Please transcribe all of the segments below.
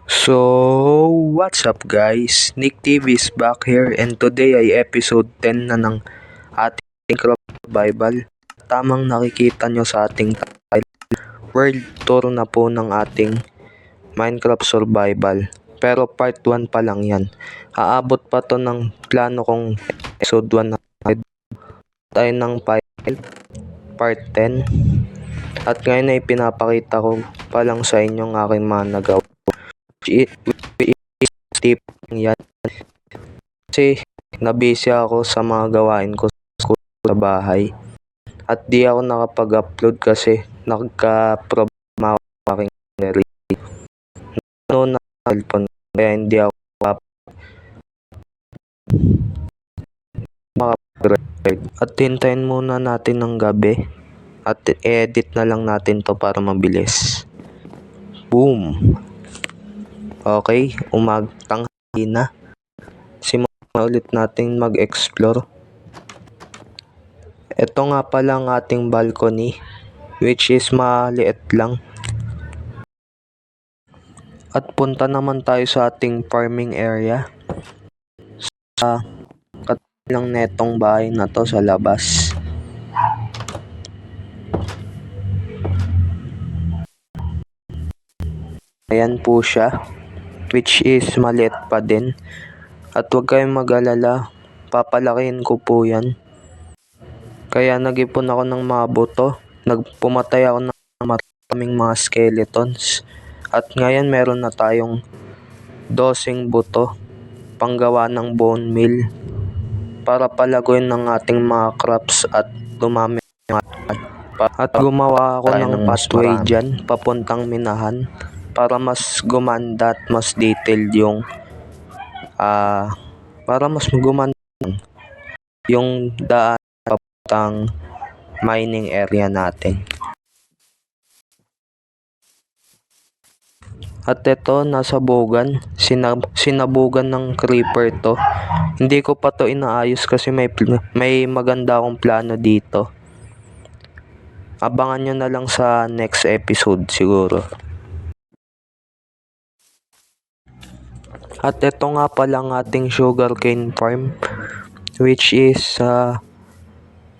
So, what's up guys? Nick TV is back here and today ay episode 10 na ng ating Minecraft Survival. Tamang nakikita nyo sa ating title, World Tour na po ng ating Minecraft Survival. Pero part 1 pa lang yan. Aabot pa to ng plano kong episode 1 na tayo ng part 10. At ngayon ay pinapakita ko pa lang sa inyo ang aking mga nagawa. Tip yan. Kasi nabisi ako sa mga gawain ko sa school sa bahay. At di ako nakapag-upload kasi nagka-problema ako sa aking battery. Ano na cellphone kaya hindi ako makapag-record. At hintayin muna natin ng gabi. At edit na lang natin to para mabilis. Boom! Okay, tanghali na. Simulan ulit natin mag-explore. Ito nga pala ang ating balcony, which is maliit lang. At punta naman tayo sa ating farming area. Sa katabi lang netong bahay na to sa labas. Ayan po siya, which is maliit pa din. At huwag kayong mag-alala, papalakihin ko po yan. Kaya nag-ipon ako ng mga buto. Pumatay ako ng maraming mga skeletons. At ngayon meron na tayong 12 buto panggawa ng bone meal para palaguin ng ating mga crops at dumami. At gumawa ako ng pathway dyan papuntang minahan para mas gumanda at mas detailed yung para mas gumanda yung daan papuntang mining area natin. At ito, nasa bugan, sinabugan ng creeper to. Hindi ko pa to inaayos kasi may maganda akong plano dito. Abangan nyo na lang sa next episode siguro. At ito nga pala ang ating sugarcane farm, which is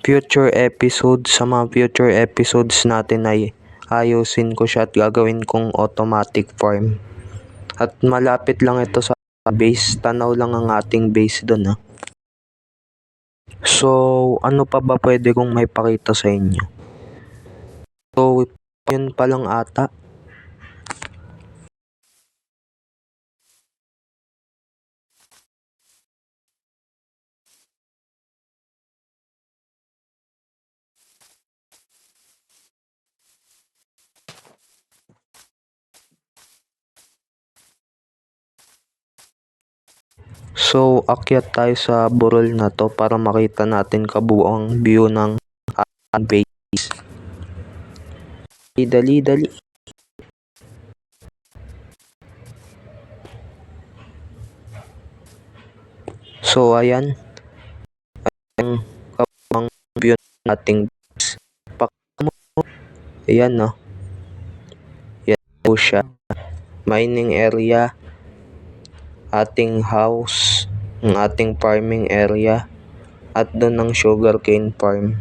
future episodes. Sa mga future episodes natin ay ayusin ko siya at gagawin kong automatic farm. At malapit lang ito sa base. Tanaw lang ang ating base doon. So, ano pa ba pwede kong may pakita sa inyo? So, yun pa lang ata. So, akyat tayo sa burol na to para makita natin kabuang view ng base. Dali. So, ayan. Ang kabuang view nating base. Ayan, no. Yan po siya. Mining area. Ating house, ang ating farming area, at doon ang sugarcane farm.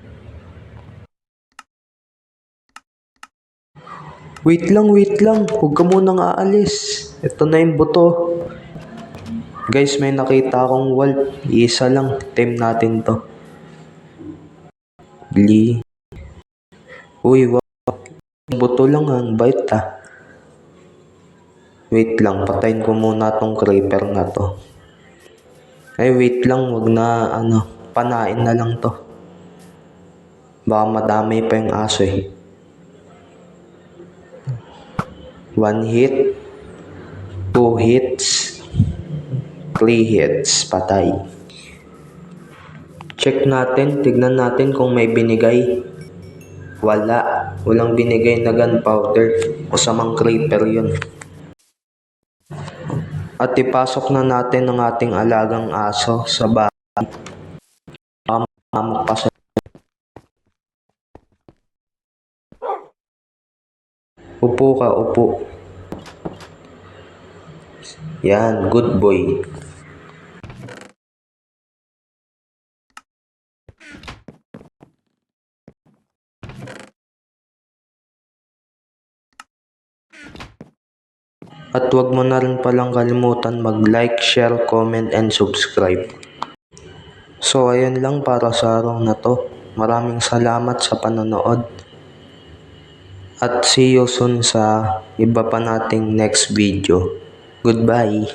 Wait lang, huwag ka munang aalis. Ito na yung buto. Guys, may nakita akong wolf. Isa lang, tame natin to. Uy, wow. Buto lang ang bite Wait lang, patayin ko muna tong creeper na to. Ay, wait lang, wag na, panain na lang to. Baka madami pa yung aso eh. 1 hit, 2 hits, 3 hits, patay. Check natin, tignan natin kung may binigay. Walang binigay na gunpowder. Masamang creeper yun. At ipasok na natin ang ating alagang aso sa bahay. Upo ka, upo. Yan, good boy. At huwag mo na rin palang kalimutan mag-like, share, comment, and subscribe. So ayun lang para sa araw na to. Maraming salamat sa panonood. At see you soon sa iba pa nating next video. Goodbye!